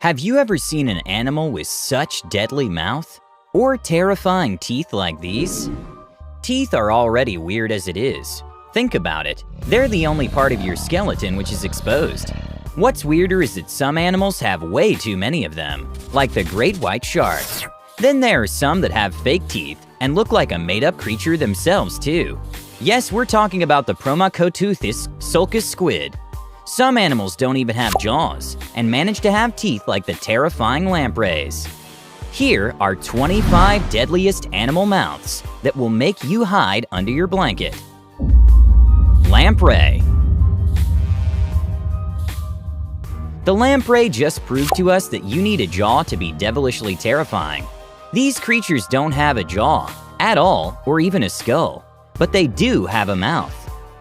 Have you ever seen an animal with such deadly mouth? Or terrifying teeth like these? Teeth are already weird as it is. Think about it. They're the only part of your skeleton which is exposed. What's weirder is that some animals have way too many of them, like the great white shark. Then there are some that have fake teeth and look like a made-up creature themselves too. Yes, we're talking about the Promachoteuthis sulcus squid. Some animals don't even have jaws and manage to have teeth like the terrifying lampreys. Here are 25 deadliest animal mouths that will make you hide under your blanket. Lamprey. The lamprey just proved to us that you need a jaw to be devilishly terrifying. These creatures don't have a jaw at all, or even a skull, but they do have a mouth.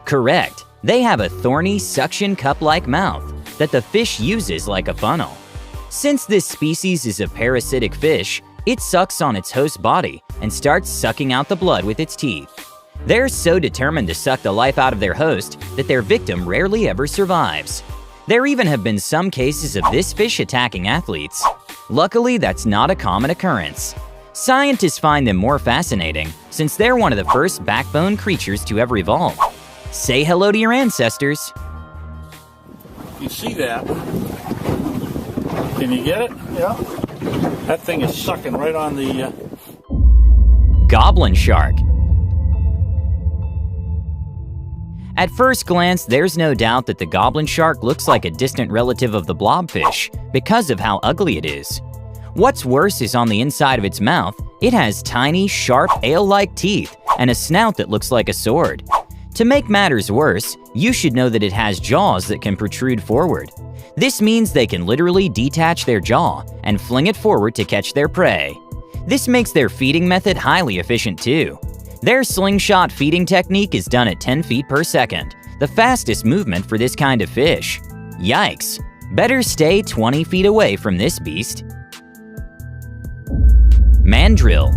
Correct. They have a thorny, suction cup-like mouth that the fish uses like a funnel. Since this species is a parasitic fish, it sucks on its host's body and starts sucking out the blood with its teeth. They're so determined to suck the life out of their host that their victim rarely ever survives. There even have been some cases of this fish attacking athletes. Luckily, that's not a common occurrence. Scientists find them more fascinating since they're one of the first backbone creatures to ever evolve. Say hello to your ancestors. You see that? Can you get it? Yeah. That thing is sucking right on the... Goblin shark. At first glance, there's no doubt that the goblin shark looks like a distant relative of the blobfish because of how ugly it is. What's worse is on the inside of its mouth, it has tiny, sharp, ale-like teeth and a snout that looks like a sword. To make matters worse, you should know that it has jaws that can protrude forward. This means they can literally detach their jaw and fling it forward to catch their prey. This makes their feeding method highly efficient too. Their slingshot feeding technique is done at 10 feet per second, the fastest movement for this kind of fish. Yikes! Better stay 20 feet away from this beast. Mandrill.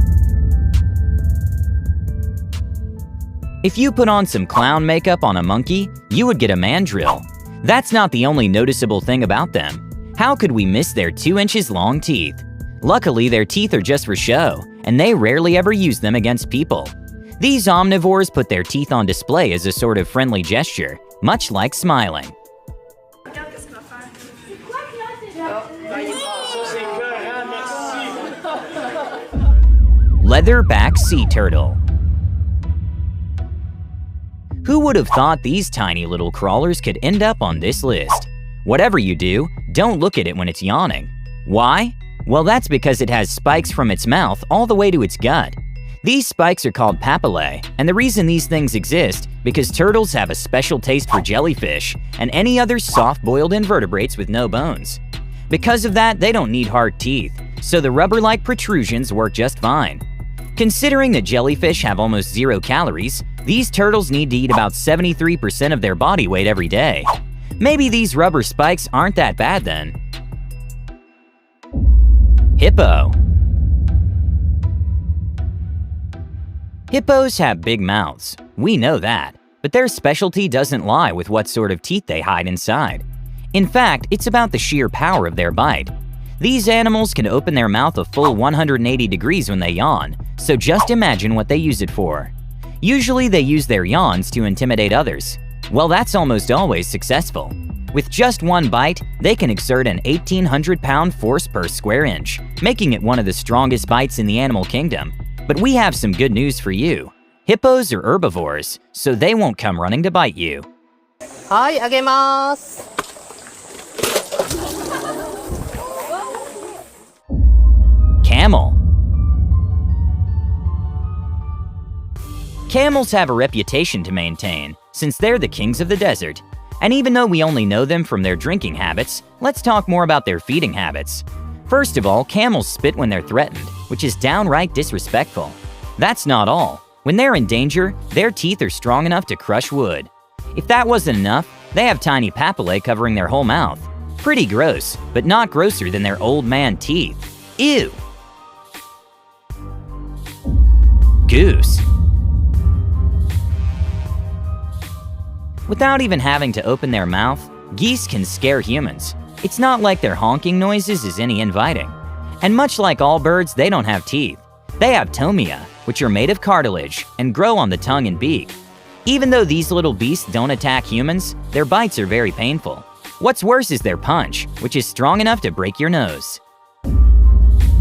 If you put on some clown makeup on a monkey, you would get a mandrill. That's not the only noticeable thing about them. How could we miss their 2 inches long teeth? Luckily, their teeth are just for show, and they rarely ever use them against people. These omnivores put their teeth on display as a sort of friendly gesture, much like smiling. Leatherback sea turtle. Who would have thought these tiny little crawlers could end up on this list? Whatever you do, don't look at it when it's yawning. Why? Well, that's because it has spikes from its mouth all the way to its gut. These spikes are called papillae, and the reason these things exist because turtles have a special taste for jellyfish and any other soft-boiled invertebrates with no bones. Because of that, they don't need hard teeth, so the rubber-like protrusions work just fine. Considering that jellyfish have almost 0 calories, these turtles need to eat about 73% of their body weight every day. Maybe these rubber spikes aren't that bad then. Hippo. Hippos have big mouths. We know that. But their specialty doesn't lie with what sort of teeth they hide inside. In fact, it's about the sheer power of their bite. These animals can open their mouth a full 180 degrees when they yawn, so just imagine what they use it for. Usually they use their yawns to intimidate others. Well, that's almost always successful. With just one bite, they can exert an 1,800-pound force per square inch, making it one of the strongest bites in the animal kingdom. But we have some good news for you. Hippos are herbivores, so they won't come running to bite you. Hai, agemasu. Camel. Camels have a reputation to maintain, since they're the kings of the desert. And even though we only know them from their drinking habits, let's talk more about their feeding habits. First of all, camels spit when they're threatened, which is downright disrespectful. That's not all. When they're in danger, their teeth are strong enough to crush wood. If that wasn't enough, they have tiny papillae covering their whole mouth. Pretty gross, but not grosser than their old man teeth. Ew! Goose. Without even having to open their mouth, geese can scare humans. It's not like their honking noises is any inviting. And much like all birds, they don't have teeth. They have tomia, which are made of cartilage and grow on the tongue and beak. Even though these little beasts don't attack humans, their bites are very painful. What's worse is their punch, which is strong enough to break your nose.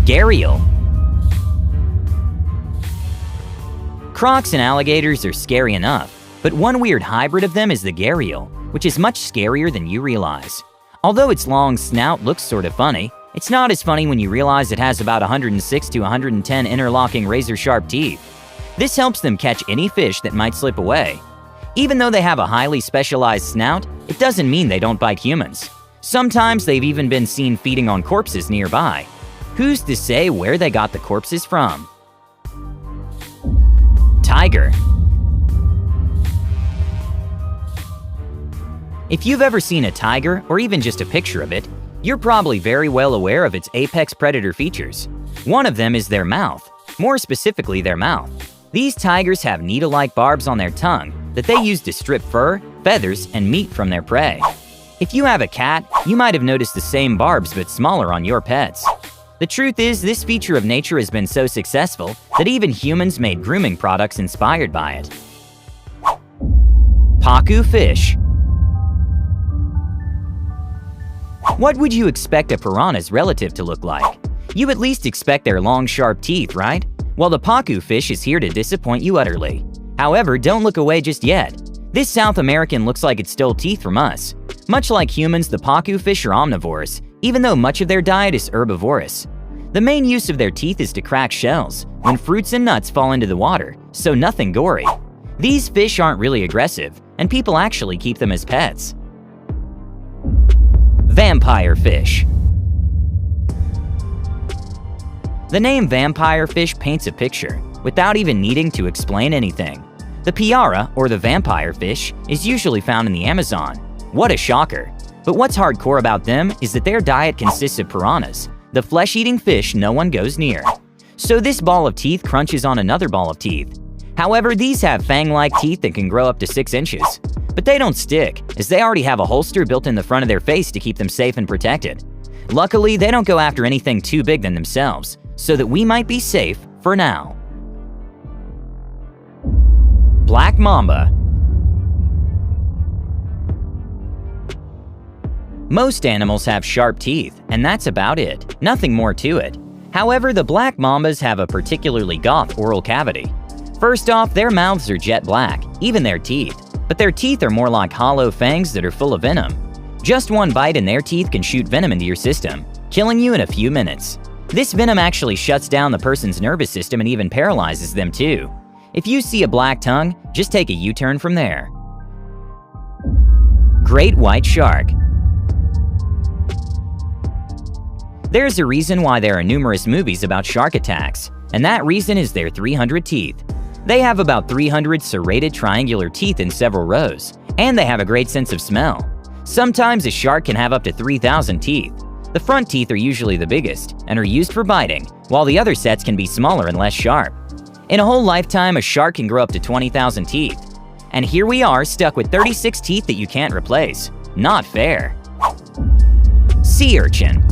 Gharial. Crocs and alligators are scary enough, but one weird hybrid of them is the gharial, which is much scarier than you realize. Although its long snout looks sort of funny, it's not as funny when you realize it has about 106 to 110 interlocking razor-sharp teeth. This helps them catch any fish that might slip away. Even though they have a highly specialized snout, it doesn't mean they don't bite humans. Sometimes they've even been seen feeding on corpses nearby. Who's to say where they got the corpses from? Tiger. If you've ever seen a tiger, or even just a picture of it, you're probably very well aware of its apex predator features. One of them is their mouth, more specifically their mouth. These tigers have needle-like barbs on their tongue that they use to strip fur, feathers, and meat from their prey. If you have a cat, you might have noticed the same barbs but smaller on your pets. The truth is, this feature of nature has been so successful that even humans made grooming products inspired by it. Pacu fish. What would you expect a piranha's relative to look like? You at least expect their long, sharp teeth, right? Well, the pacu fish is here to disappoint you utterly. However, don't look away just yet. This South American looks like it stole teeth from us. Much like humans, the pacu fish are omnivores, even though much of their diet is herbivorous. The main use of their teeth is to crack shells when fruits and nuts fall into the water, so nothing gory. These fish aren't really aggressive, and people actually keep them as pets. Vampire fish. The name vampire fish paints a picture, without even needing to explain anything. The piara, or the vampire fish, is usually found in the Amazon. What a shocker! But what's hardcore about them is that their diet consists of piranhas, the flesh-eating fish no one goes near. So this ball of teeth crunches on another ball of teeth. However, these have fang-like teeth that can grow up to 6 inches. But they don't stick, as they already have a holster built in the front of their face to keep them safe and protected. Luckily, they don't go after anything too big than themselves, so that we might be safe for now. Black mamba. Most animals have sharp teeth, and that's about it, nothing more to it. However, the black mambas have a particularly goth oral cavity. First off, their mouths are jet black, even their teeth, but their teeth are more like hollow fangs that are full of venom. Just one bite and their teeth can shoot venom into your system, killing you in a few minutes. This venom actually shuts down the person's nervous system and even paralyzes them too. If you see a black tongue, just take a U-turn from there. Great white shark. There's a reason why there are numerous movies about shark attacks, and that reason is their 300 teeth. They have about 300 serrated triangular teeth in several rows, and they have a great sense of smell. Sometimes a shark can have up to 3,000 teeth. The front teeth are usually the biggest and are used for biting, while the other sets can be smaller and less sharp. In a whole lifetime, a shark can grow up to 20,000 teeth. And here we are, stuck with 36 teeth that you can't replace. Not fair. Sea urchin.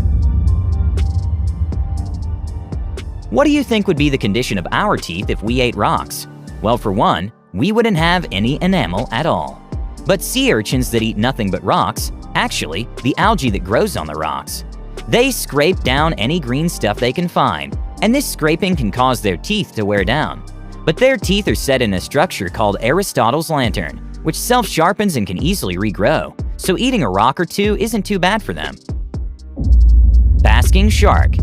What do you think would be the condition of our teeth if we ate rocks? Well, for one, we wouldn't have any enamel at all. But sea urchins that eat nothing but rocks, actually, the algae that grows on the rocks. They scrape down any green stuff they can find, and this scraping can cause their teeth to wear down. But their teeth are set in a structure called Aristotle's lantern, which self-sharpens and can easily regrow, so eating a rock or two isn't too bad for them. Basking shark.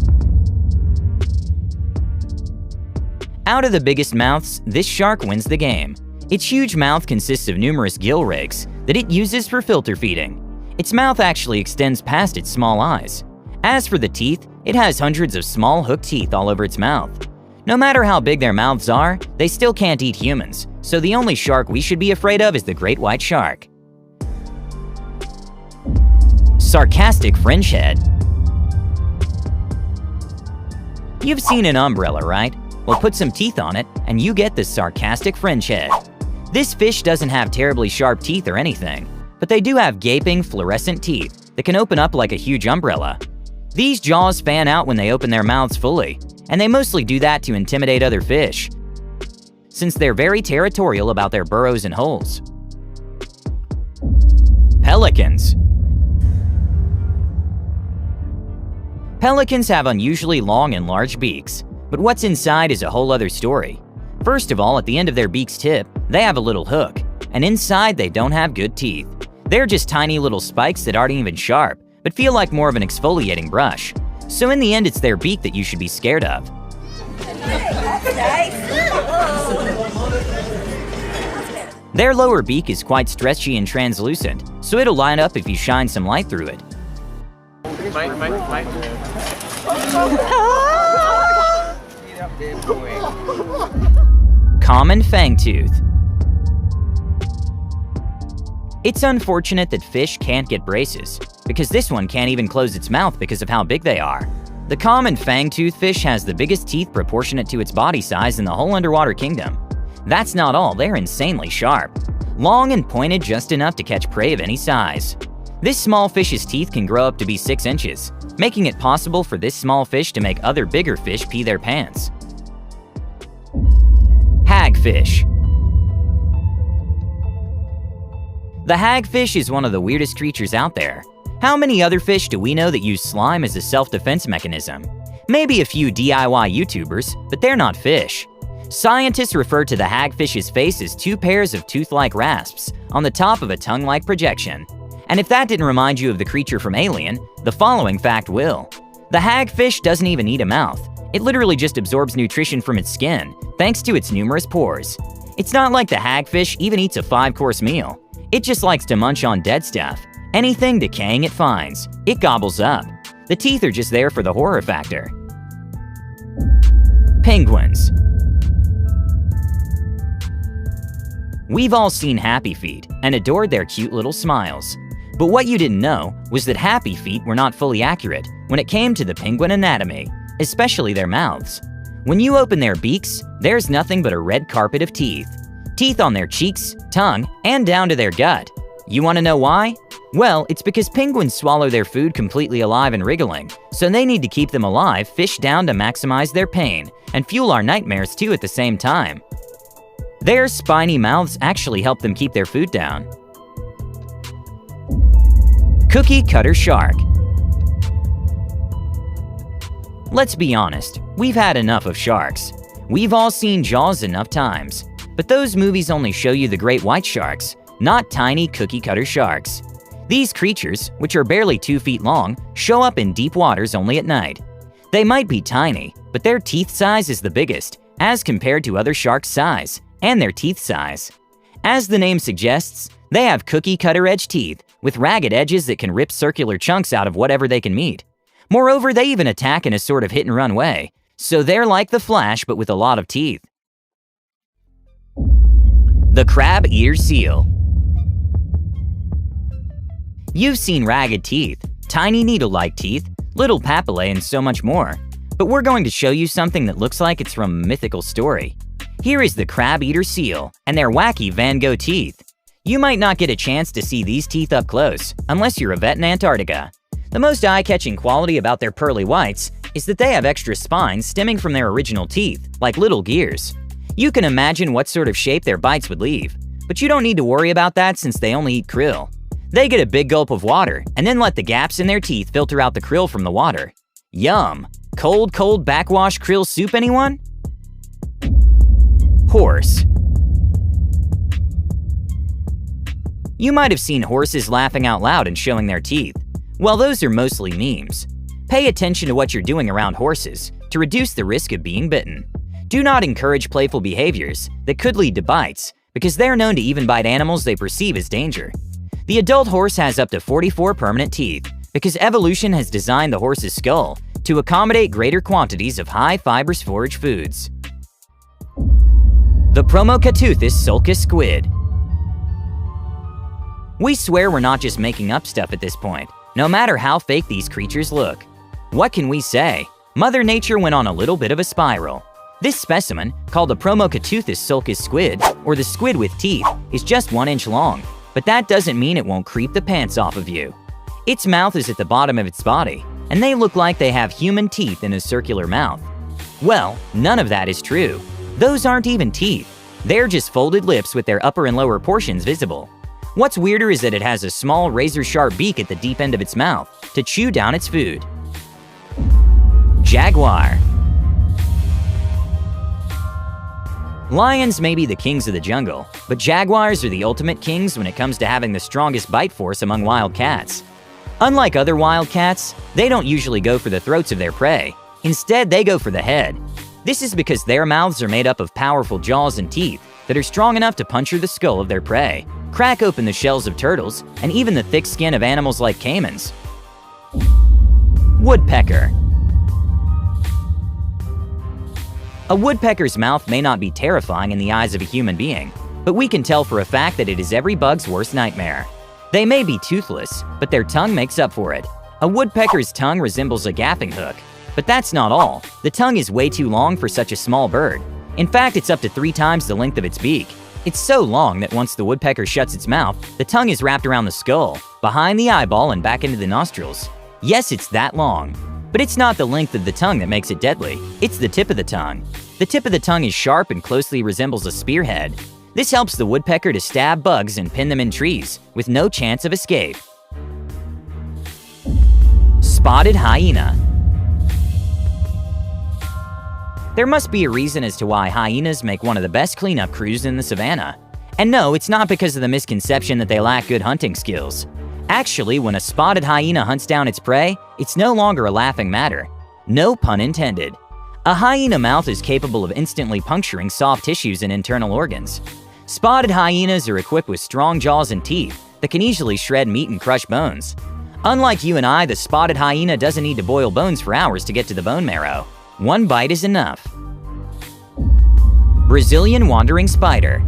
Out of the biggest mouths, this shark wins the game. Its huge mouth consists of numerous gill rakes that it uses for filter feeding. Its mouth actually extends past its small eyes. As for the teeth, it has hundreds of small hooked teeth all over its mouth. No matter how big their mouths are, they still can't eat humans, so the only shark we should be afraid of is the great white shark. Sarcastic fringe head. You've seen an umbrella, right? Well, put some teeth on it, and you get the sarcastic fringe head. This fish doesn't have terribly sharp teeth or anything, but they do have gaping, fluorescent teeth that can open up like a huge umbrella. These jaws fan out when they open their mouths fully, and they mostly do that to intimidate other fish, since they're very territorial about their burrows and holes. Pelicans. Pelicans have unusually long and large beaks, but what's inside is a whole other story. First of all, at the end of their beak's tip, they have a little hook, and inside they don't have good teeth. They're just tiny little spikes that aren't even sharp, but feel like more of an exfoliating brush. So in the end, it's their beak that you should be scared of. Their lower beak is quite stretchy and translucent, so it'll line up if you shine some light through it. Common fangtooth. It's unfortunate that fish can't get braces, because this one can't even close its mouth because of how big they are. The common fangtooth fish has the biggest teeth proportionate to its body size in the whole underwater kingdom. That's not all, they're insanely sharp. Long and pointed just enough to catch prey of any size. This small fish's teeth can grow up to be 6 inches, making it possible for this small fish to make other bigger fish pee their pants. Hagfish. The hagfish is one of the weirdest creatures out there. How many other fish do we know that use slime as a self-defense mechanism? Maybe a few DIY YouTubers, but they're not fish. Scientists refer to the hagfish's face as 2 pairs of tooth-like rasps on the top of a tongue-like projection. And if that didn't remind you of the creature from Alien, the following fact will. The hagfish doesn't even need a mouth. It literally just absorbs nutrition from its skin, thanks to its numerous pores. It's not like the hagfish even eats a 5-course meal. It just likes to munch on dead stuff. Anything decaying it finds, it gobbles up. The teeth are just there for the horror factor. Penguins. We've all seen Happy Feet and adored their cute little smiles. But what you didn't know was that Happy Feet were not fully accurate when it came to the penguin anatomy, especially their mouths. When you open their beaks, there's nothing but a red carpet of teeth. Teeth on their cheeks, tongue, and down to their gut. You want to know why? Well, it's because penguins swallow their food completely alive and wriggling, so they need to keep them alive, fish down to maximize their pain, and fuel our nightmares too at the same time. Their spiny mouths actually help them keep their food down. Cookie cutter shark. Let's be honest, we've had enough of sharks. We've all seen Jaws enough times. But those movies only show you the great white sharks, not tiny cookie-cutter sharks. These creatures, which are barely 2 feet long, show up in deep waters only at night. They might be tiny, but their teeth size is the biggest, as compared to other sharks' size, and their teeth size. As the name suggests, they have cookie-cutter edge teeth, with ragged edges that can rip circular chunks out of whatever they can meet. Moreover, they even attack in a sort of hit-and-run way, so they're like the Flash but with a lot of teeth. The crab-eater seal. You've seen ragged teeth, tiny needle-like teeth, little papillae, and so much more. But we're going to show you something that looks like it's from a mythical story. Here is the crab-eater seal and their wacky Van Gogh teeth. You might not get a chance to see these teeth up close, unless you're a vet in Antarctica. The most eye-catching quality about their pearly whites is that they have extra spines stemming from their original teeth, like little gears. You can imagine what sort of shape their bites would leave, but you don't need to worry about that since they only eat krill. They get a big gulp of water and then let the gaps in their teeth filter out the krill from the water. Yum! Cold backwash krill soup, anyone? Horse. You might have seen horses laughing out loud and showing their teeth. Well, those are mostly memes. Pay attention to what you're doing around horses to reduce the risk of being bitten. Do not encourage playful behaviors that could lead to bites, because they're known to even bite animals they perceive as danger. The adult horse has up to 44 permanent teeth, because evolution has designed the horse's skull to accommodate greater quantities of high-fibrous forage foods. The Promocateuthis sulcus squid. We swear we're not just making up stuff at this point, no matter how fake these creatures look. What can we say? Mother Nature went on a little bit of a spiral. This specimen, called the Promocateuthis sulcus squid, or the squid with teeth, is just 1 inch long, but that doesn't mean it won't creep the pants off of you. Its mouth is at the bottom of its body, and they look like they have human teeth in a circular mouth. Well, none of that is true. Those aren't even teeth. They're just folded lips with their upper and lower portions visible. What's weirder is that it has a small razor-sharp beak at the deep end of its mouth to chew down its food. Jaguar. Lions may be the kings of the jungle, but jaguars are the ultimate kings when it comes to having the strongest bite force among wild cats. Unlike other wild cats, they don't usually go for the throats of their prey. Instead, they go for the head. This is because their mouths are made up of powerful jaws and teeth that are strong enough to puncture the skull of their prey, crack open the shells of turtles, and even the thick skin of animals like caimans. Woodpecker. A woodpecker's mouth may not be terrifying in the eyes of a human being, but we can tell for a fact that it is every bug's worst nightmare. They may be toothless, but their tongue makes up for it. A woodpecker's tongue resembles a gaffing hook. But that's not all. The tongue is way too long for such a small bird. In fact, it's up to 3 times the length of its beak. It's so long that once the woodpecker shuts its mouth, the tongue is wrapped around the skull, behind the eyeball, and back into the nostrils. Yes, it's that long. But it's not the length of the tongue that makes it deadly. It's the tip of the tongue. The tip of the tongue is sharp and closely resembles a spearhead. This helps the woodpecker to stab bugs and pin them in trees, with no chance of escape. Spotted hyena. There must be a reason as to why hyenas make one of the best cleanup crews in the savannah. And no, it's not because of the misconception that they lack good hunting skills. Actually, when a spotted hyena hunts down its prey, it's no longer a laughing matter. No pun intended. A hyena mouth is capable of instantly puncturing soft tissues and internal organs. Spotted hyenas are equipped with strong jaws and teeth that can easily shred meat and crush bones. Unlike you and I, the spotted hyena doesn't need to boil bones for hours to get to the bone marrow. One bite is enough. Brazilian wandering spider.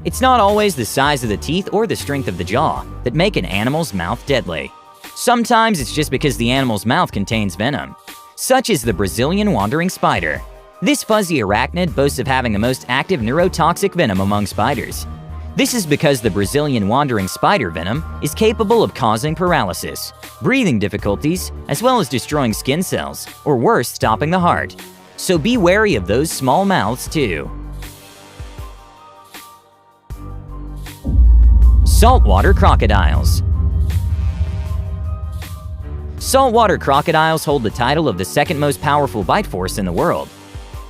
It's not always the size of the teeth or the strength of the jaw that make an animal's mouth deadly. Sometimes it's just because the animal's mouth contains venom. Such is the Brazilian wandering spider. This fuzzy arachnid boasts of having the most active neurotoxic venom among spiders. This is because the Brazilian wandering spider venom is capable of causing paralysis, breathing difficulties, as well as destroying skin cells, or worse, stopping the heart. So be wary of those small mouths too. Saltwater crocodiles. Saltwater crocodiles hold the title of the second most powerful bite force in the world.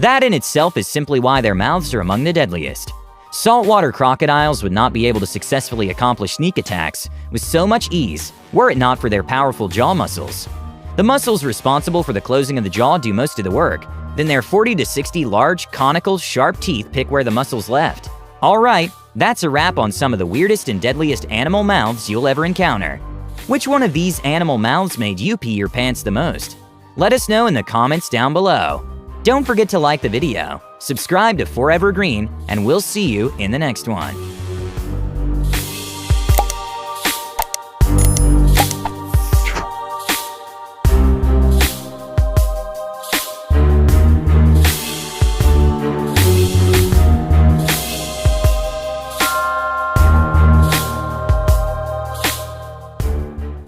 That in itself is simply why their mouths are among the deadliest. Saltwater crocodiles would not be able to successfully accomplish sneak attacks with so much ease were it not for their powerful jaw muscles. The muscles responsible for the closing of the jaw do most of the work, then their 40 to 60 large, conical, sharp teeth pick where the muscles left. Alright, that's a wrap on some of the weirdest and deadliest animal mouths you'll ever encounter. Which one of these animal mouths made you pee your pants the most? Let us know in the comments down below. Don't forget to like the video, subscribe to Forever Green, and we'll see you in the next one.